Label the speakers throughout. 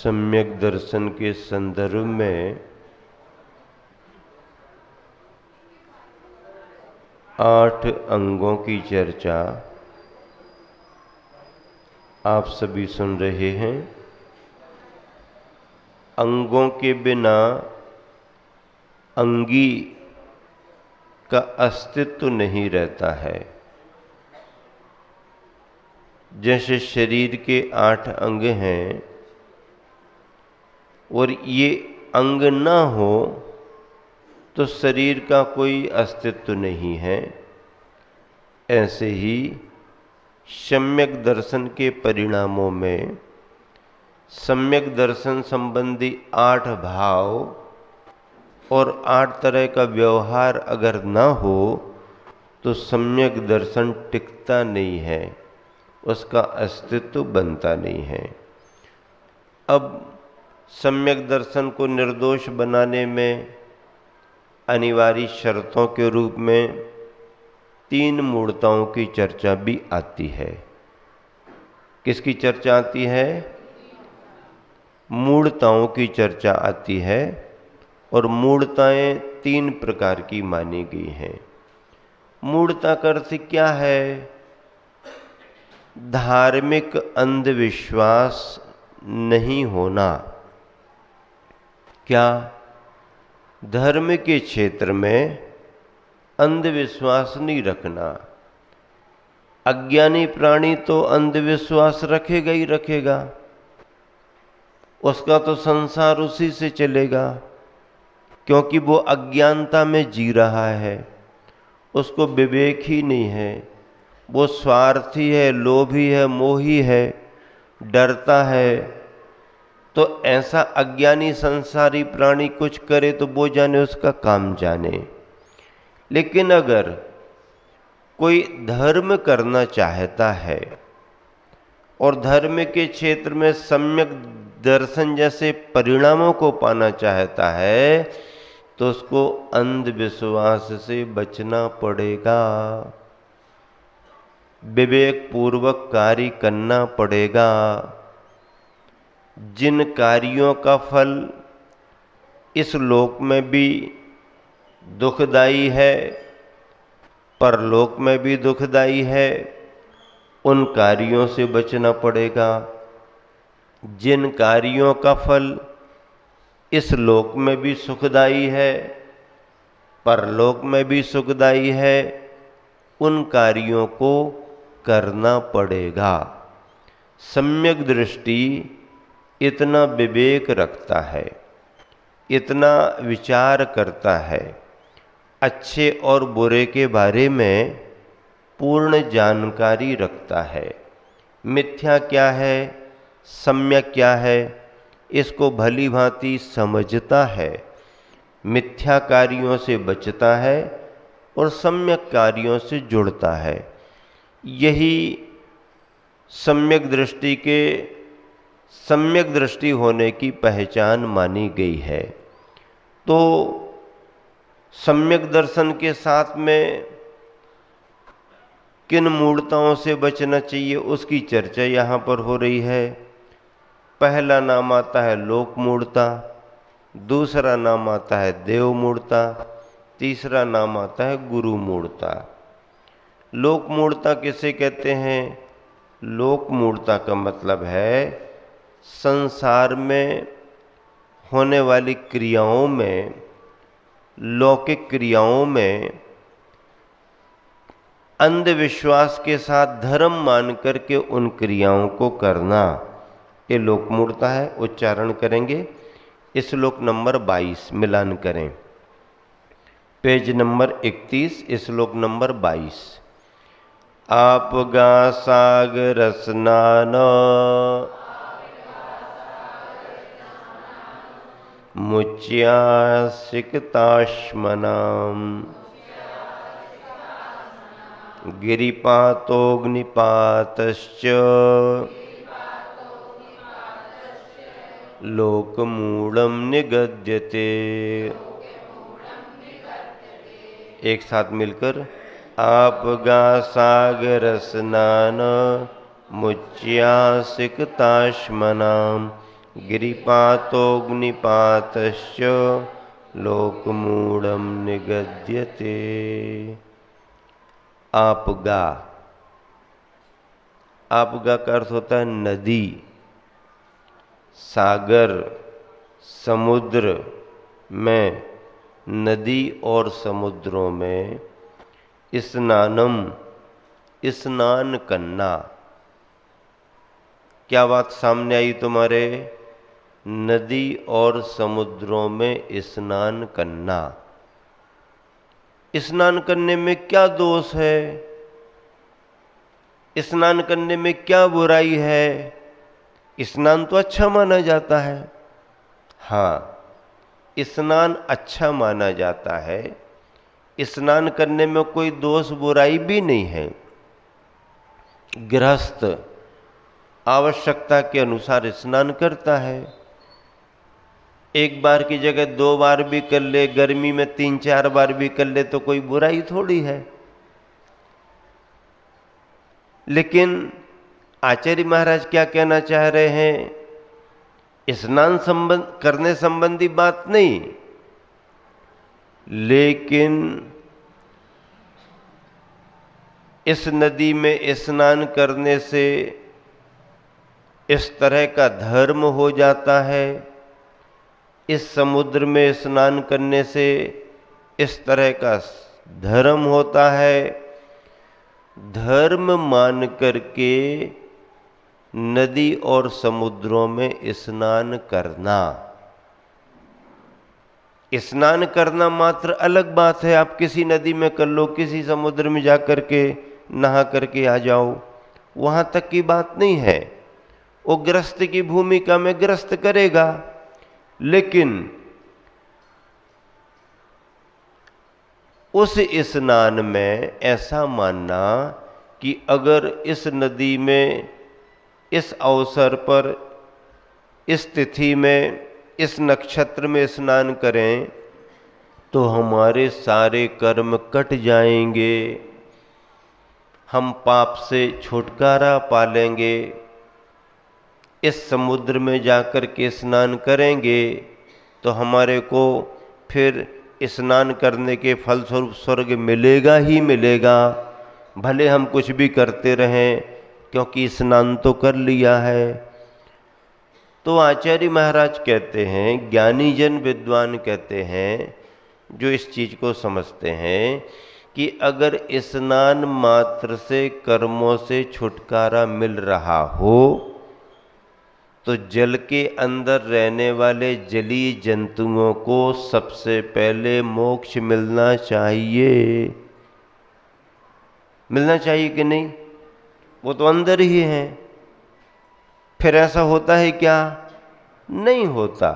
Speaker 1: सम्यक दर्शन के संदर्भ में 8 अंगों की चर्चा आप सभी सुन रहे हैं। अंगों के बिना अंगी का अस्तित्व नहीं रहता है। जैसे शरीर के 8 अंग हैं और ये अंग ना हो तो शरीर का कोई अस्तित्व नहीं है, ऐसे ही सम्यक दर्शन के परिणामों में सम्यक दर्शन संबंधी 8 भाव और 8 तरह का व्यवहार अगर ना हो तो सम्यक दर्शन टिकता नहीं है, उसका अस्तित्व बनता नहीं है। अब सम्यक दर्शन को निर्दोष बनाने में अनिवार्य शर्तों के रूप में 3 मूर्ताओं की चर्चा भी आती है। किसकी चर्चा आती है? मूर्ताओं की चर्चा आती है। और मूर्ताएं 3 प्रकार की मानी गई हैं। मूर्ता का अर्थ क्या है? धार्मिक अंधविश्वास नहीं होना। क्या? धर्म के क्षेत्र में अंधविश्वास नहीं रखना। अज्ञानी प्राणी तो अंधविश्वास रखेगा ही रखेगा, उसका तो संसार उसी से चलेगा, क्योंकि वो अज्ञानता में जी रहा है, उसको विवेक ही नहीं है, वो स्वार्थी है, लोभी है, मोही है, डरता है। तो ऐसा अज्ञानी संसारी प्राणी कुछ करे तो वो जाने, उसका काम जाने। लेकिन अगर कोई धर्म करना चाहता है और धर्म के क्षेत्र में सम्यक दर्शन जैसे परिणामों को पाना चाहता है तो उसको अंधविश्वास से बचना पड़ेगा, विवेक पूर्वक कार्य करना पड़ेगा। जिन कार्यों का फल इस लोक में भी दुखदाई है, परलोक में भी दुखदाई है, उन कार्यों से बचना पड़ेगा। जिन कार्यों का फल इस लोक में भी सुखदाई है, परलोक में भी सुखदाई है, उन कार्यों को करना पड़ेगा। सम्यक दृष्टि इतना विवेक रखता है, इतना विचार करता है, अच्छे और बुरे के बारे में पूर्ण जानकारी रखता है। मिथ्या क्या है, सम्यक क्या है, इसको भली भांति समझता है, मिथ्या कार्यों से बचता है और सम्यक कार्यों से जुड़ता है। यही सम्यक दृष्टि होने की पहचान मानी गई है। तो सम्यक दर्शन के साथ में किन मूर्ताओं से बचना चाहिए उसकी चर्चा यहाँ पर हो रही है। पहला नाम आता है लोक मूर्ता, दूसरा नाम आता है देव मूर्ता, तीसरा नाम आता है गुरु मूर्ता। लोक मूर्ता किसे कहते हैं? लोक मूर्ता का मतलब है संसार में होने वाली क्रियाओं में, लौकिक क्रियाओं में अंधविश्वास के साथ धर्म मान करके उन क्रियाओं को करना, ये लोक मूर्ता है। उच्चारण करेंगे इस श्लोक नंबर 22, मिलान करें। पेज नंबर 31, श्लोक नंबर 22। आप गा सागर स्नान मुच्यासिकताश्मनाम गिरिपातोऽग्निपातश्च लोकमूढ़ं निगद्यते। एक साथ मिलकर आप गा सागर स्नान मुच्यासिकताश्मनाम गिरिपातोऽग्निपातश्च लोकमूढ़ं निगद्यते। आपगा, आपगा का अर्थ होता है नदी, सागर, समुद्र में, नदी और समुद्रों में स्नानम, स्नान करना। क्या बात सामने आई तुम्हारे? नदी और समुद्रों में स्नान करना। स्नान करने में क्या दोष है? स्नान करने में क्या बुराई है? स्नान तो अच्छा माना जाता है। हाँ, स्नान अच्छा माना जाता है। स्नान करने में कोई दोष बुराई भी नहीं है। गृहस्थ आवश्यकता के अनुसार स्नान करता है। एक बार की जगह 2 बार भी कर ले, गर्मी में 3-4 बार भी कर ले तो कोई बुराई थोड़ी है। लेकिन आचार्य महाराज क्या कहना चाह रहे हैं? स्नान करने संबंधी बात नहीं, लेकिन इस नदी में स्नान करने से इस तरह का धर्म हो जाता है, इस समुद्र में स्नान करने से इस तरह का धर्म होता है। धर्म मान करके नदी और समुद्रों में स्नान करना, स्नान करना मात्र अलग बात है। आप किसी नदी में कर लो, किसी समुद्र में जा करके नहा करके आ जाओ, वहां तक की बात नहीं है। वो गृहस्थ की भूमिका में गृहस्थ करेगा। लेकिन उस स्नान में ऐसा मानना कि अगर इस नदी में, इस अवसर पर, इस तिथि में, इस नक्षत्र में स्नान करें तो हमारे सारे कर्म कट जाएंगे, हम पाप से छुटकारा पा लेंगे। इस समुद्र में जाकर के स्नान करेंगे तो हमारे को फिर स्नान करने के फलस्वरूप स्वर्ग मिलेगा ही मिलेगा, भले हम कुछ भी करते रहें, क्योंकि स्नान तो कर लिया है। तो आचार्य महाराज कहते हैं, ज्ञानी जन विद्वान कहते हैं, जो इस चीज को समझते हैं कि अगर स्नान मात्र से कर्मों से छुटकारा मिल रहा हो तो जल के अंदर रहने वाले जलीय जंतुओं को सबसे पहले मोक्ष मिलना चाहिए। मिलना चाहिए कि नहीं? वो तो अंदर ही है। फिर ऐसा होता है क्या? नहीं होता।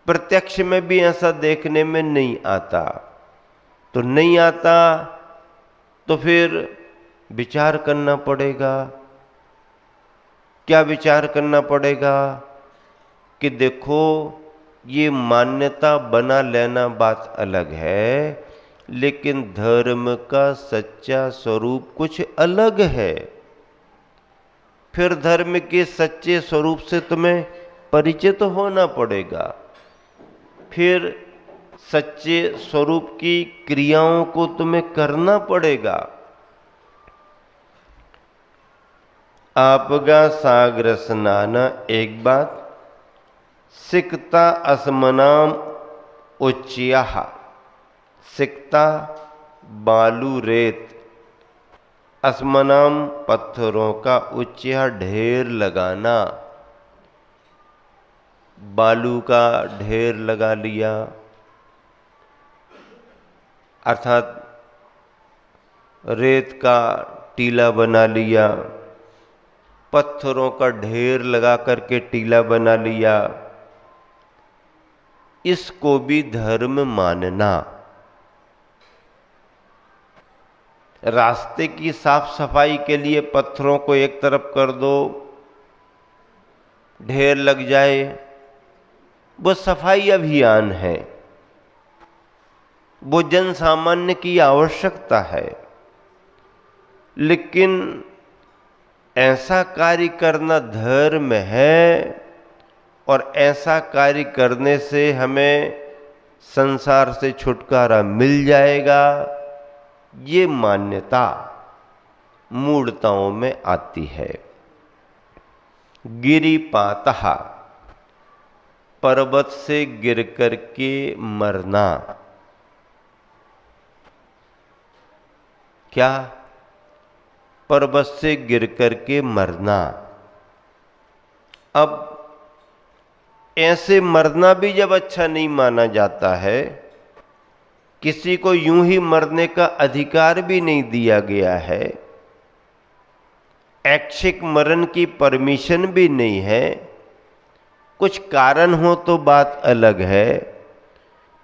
Speaker 1: प्रत्यक्ष में भी ऐसा देखने में नहीं आता। तो नहीं आता तो फिर विचार करना पड़ेगा। क्या विचार करना पड़ेगा? कि देखो, ये मान्यता बना लेना बात अलग है, लेकिन धर्म का सच्चा स्वरूप कुछ अलग है। फिर धर्म के सच्चे स्वरूप से तुम्हें परिचित होना पड़ेगा। फिर सच्चे स्वरूप की क्रियाओं को तुम्हें करना पड़ेगा। आपगा सागर स्नान एक बात, सिकता असमनाम उच्चिया। सिकता बालू रेत, असमनाम पत्थरों का, उच्चिया ढेर लगाना। बालू का ढेर लगा लिया, अर्थात रेत का टीला बना लिया, पत्थरों का ढेर लगा करके टीला बना लिया। इसको भी धर्म मानना। रास्ते की साफ सफाई के लिए पत्थरों को एक तरफ कर दो, ढेर लग जाए, वो सफाई अभियान है, वो जन सामान्य की आवश्यकता है। लेकिन ऐसा कार्य करना धर्म है और ऐसा कार्य करने से हमें संसार से छुटकारा मिल जाएगा, ये मान्यता मूढ़ताओं में आती है। गिरिपातः, पर्वत से गिर कर के मरना। क्या? पर्वत से गिर कर के मरना। अब ऐसे मरना भी जब अच्छा नहीं माना जाता है, किसी को यूं ही मरने का अधिकार भी नहीं दिया गया है, ऐच्छिक मरण की परमिशन भी नहीं है, कुछ कारण हो तो बात अलग है।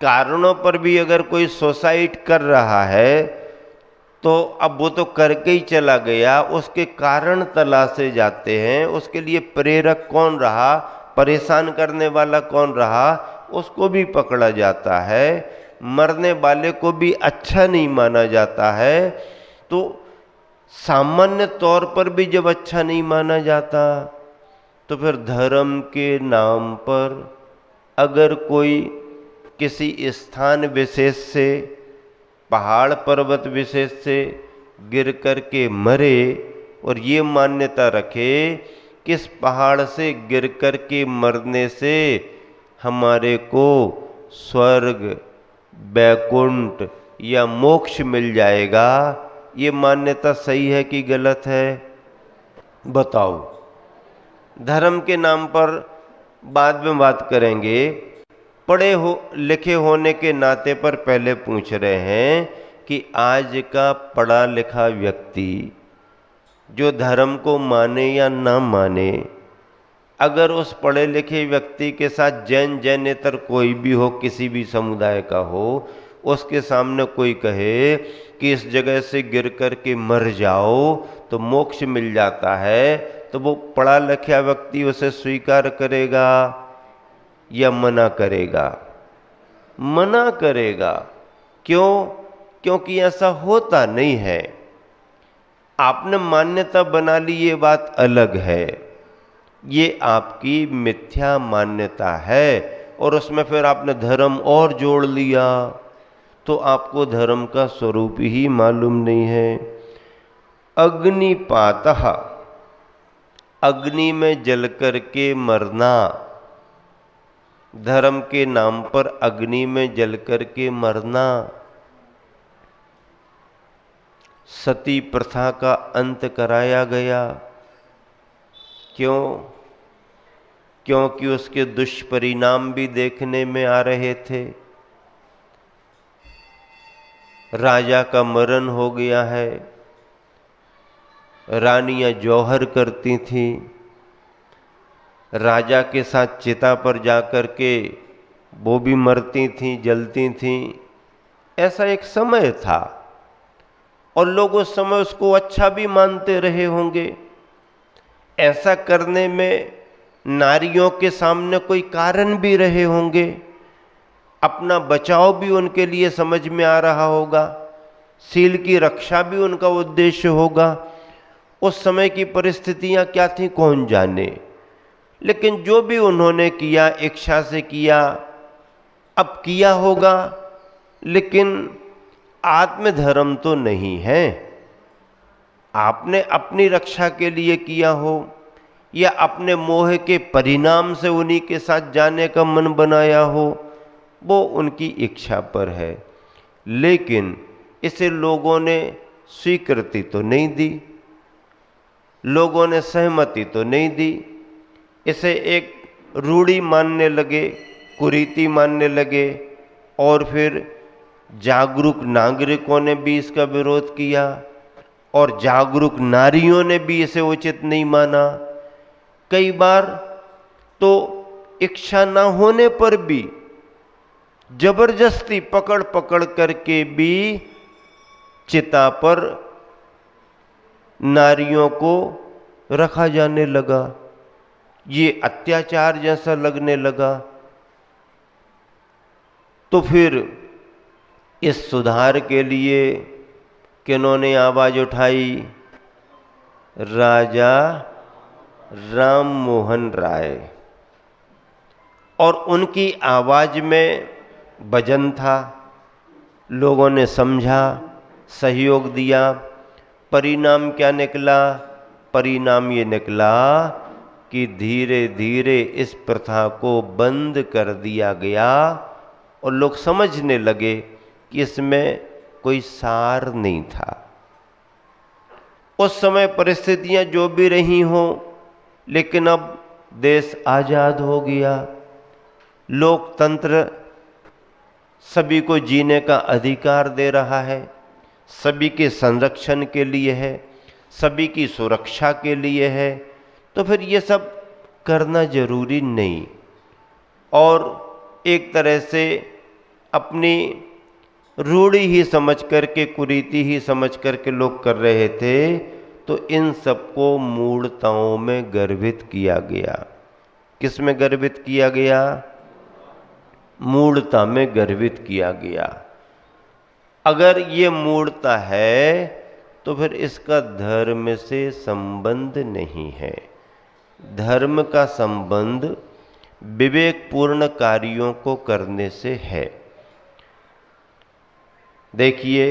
Speaker 1: कारणों पर भी अगर कोई सुसाइड कर रहा है तो अब वो तो करके ही चला गया, उसके कारण तलाशे जाते हैं, उसके लिए प्रेरक कौन रहा, परेशान करने वाला कौन रहा, उसको भी पकड़ा जाता है। मरने वाले को भी अच्छा नहीं माना जाता है। तो सामान्य तौर पर भी जब अच्छा नहीं माना जाता, तो फिर धर्म के नाम पर अगर कोई किसी स्थान विशेष से, पहाड़ पर्वत विशेष से गिर कर के मरे और ये मान्यता रखे कि इस पहाड़ से गिर कर के मरने से हमारे को स्वर्ग, बैकुंठ या मोक्ष मिल जाएगा, ये मान्यता सही है कि गलत है? बताओ। धर्म के नाम पर बाद में बात करेंगे, पढ़े हो लिखे होने के नाते पर पहले पूछ रहे हैं कि आज का पढ़ा लिखा व्यक्ति जो धर्म को माने या ना माने, अगर उस पढ़े लिखे व्यक्ति के साथ जैन जैनेतर कोई भी हो, किसी भी समुदाय का हो, उसके सामने कोई कहे कि इस जगह से गिर कर के मर जाओ तो मोक्ष मिल जाता है, तो वो पढ़ा लिखा व्यक्ति उसे स्वीकार करेगा या मना करेगा? मना करेगा। क्यों? क्योंकि ऐसा होता नहीं है। आपने मान्यता बना ली, ये बात अलग है, ये आपकी मिथ्या मान्यता है और उसमें फिर आपने धर्म और जोड़ लिया, तो आपको धर्म का स्वरूप ही मालूम नहीं है। अग्निपातः, अग्नि में जल कर के मरना। धर्म के नाम पर अग्नि में जल कर के मरना। सती प्रथा का अंत कराया गया। क्यों? क्योंकि उसके दुष्परिणाम भी देखने में आ रहे थे। राजा का मरण हो गया है, रानियां जौहर करती थीं, राजा के साथ चिता पर जाकर के वो भी मरती थीं, जलती थीं। ऐसा एक समय था और लोग उस समय उसको अच्छा भी मानते रहे होंगे। ऐसा करने में नारियों के सामने कोई कारण भी रहे होंगे, अपना बचाव भी उनके लिए समझ में आ रहा होगा, सील की रक्षा भी उनका उद्देश्य होगा। उस समय की परिस्थितियां क्या थी कौन जाने, लेकिन जो भी उन्होंने किया इच्छा से किया, अब किया होगा, लेकिन आत्मधर्म तो नहीं है। आपने अपनी रक्षा के लिए किया हो या अपने मोह के परिणाम से उन्हीं के साथ जाने का मन बनाया हो, वो उनकी इच्छा पर है, लेकिन इसे लोगों ने स्वीकृति तो नहीं दी, लोगों ने सहमति तो नहीं दी। इसे एक रूढ़ी मानने लगे, कुरीति मानने लगे और फिर जागरूक नागरिकों ने भी इसका विरोध किया और जागरूक नारियों ने भी इसे उचित नहीं माना। कई बार तो इच्छा ना होने पर भी जबरदस्ती पकड़ पकड़ करके भी चिता पर नारियों को रखा जाने लगा। ये अत्याचार जैसा लगने लगा। तो फिर इस सुधार के लिए किन्होंने आवाज उठाई? राजा राम मोहन राय। और उनकी आवाज़ में वजन था। लोगों ने समझा, सहयोग दिया। परिणाम क्या निकला? परिणाम ये निकला कि धीरे धीरे इस प्रथा को बंद कर दिया गया और लोग समझने लगे कि इसमें कोई सार नहीं था। उस समय परिस्थितियां जो भी रही हों, लेकिन अब देश आजाद हो गया। लोकतंत्र सभी को जीने का अधिकार दे रहा है, सभी के संरक्षण के लिए है, सभी की सुरक्षा के लिए है। तो फिर ये सब करना जरूरी नहीं। और एक तरह से अपनी रूढ़ी ही समझ करके, कुरीति ही समझ करके लोग कर रहे थे। तो इन सबको मूढ़ताओं में गर्भित किया गया। किस में गर्भित किया गया? मूढ़ता में गर्भित किया गया। अगर ये मूढ़ता है तो फिर इसका धर्म से संबंध नहीं है। धर्म का संबंध विवेकपूर्ण कार्यों को करने से है। देखिए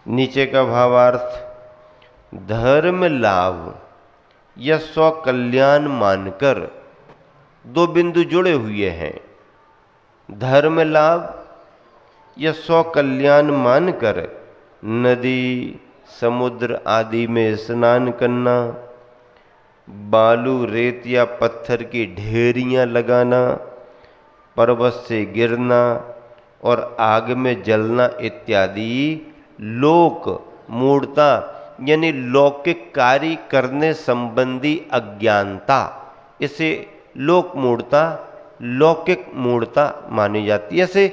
Speaker 1: नीचे का भावार्थ, धर्म लाभ या स्व कल्याण मानकर, दो बिंदु जुड़े हुए हैं। धर्म लाभ या स्व कल्याण मानकर नदी, समुद्र आदि में स्नान करना, बालू, रेत या पत्थर की ढेरियां लगाना, पर्वत से गिरना और आग में जलना इत्यादि लोक मूढ़ता यानी लौकिक कार्य करने संबंधी अज्ञानता, इसे लोक मूढ़ता, लौकिक मूढ़ता मानी जाती है। ऐसे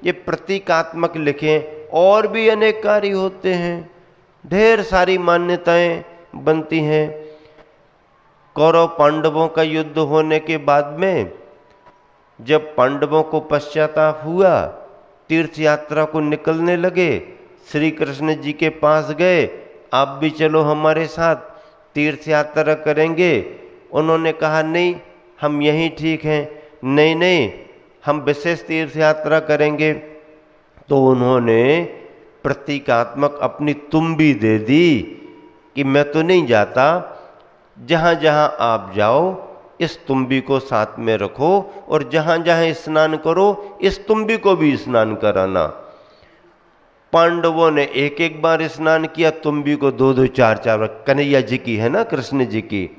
Speaker 1: ये प्रतीकात्मक लिखें, और भी अनेक कार्य होते हैं, ढेर सारी मान्यताएं बनती हैं। कौरव पांडवों का युद्ध होने के बाद में जब पांडवों को पश्चाताप हुआ, तीर्थ यात्रा को निकलने लगे, श्री कृष्ण जी के पास गए, आप भी चलो हमारे साथ, तीर्थ यात्रा करेंगे। उन्होंने कहा नहीं, हम यहीं ठीक हैं। नहीं नहीं, हम विशेष तीर्थ यात्रा करेंगे। तो उन्होंने प्रतीकात्मक अपनी तुम्बी दे दी कि मैं तो नहीं जाता, जहाँ जहाँ आप जाओ इस तुम्बी को साथ में रखो, और जहाँ जहाँ स्नान करो इस तुम्बी को भी स्नान कराना। पांडवों ने एक एक बार स्नान किया, तुम्बी को दो दो चार चार, कन्हैया जी की है ना, कृष्ण जी की।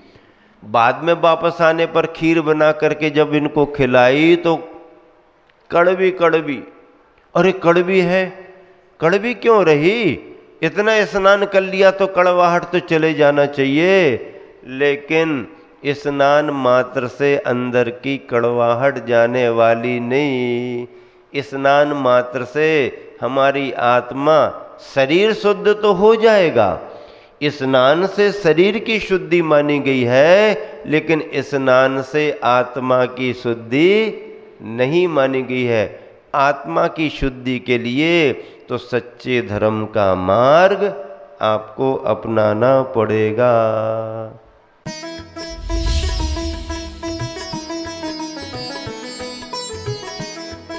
Speaker 1: बाद में वापस आने पर खीर बना करके जब इनको खिलाई तो कड़वी कड़वी। अरे कड़वी है, कड़वी क्यों रही? इतना स्नान कर लिया तो कड़वाहट तो चले जाना चाहिए। लेकिन स्नान मात्र से अंदर की कड़वाहट जाने वाली नहीं। स्नान मात्र से हमारी आत्मा, शरीर शुद्ध तो हो जाएगा। स्नान से शरीर की शुद्धि मानी गई है, लेकिन स्नान से आत्मा की शुद्धि नहीं मानी गई है। आत्मा की शुद्धि के लिए तो सच्चे धर्म का मार्ग आपको अपनाना पड़ेगा।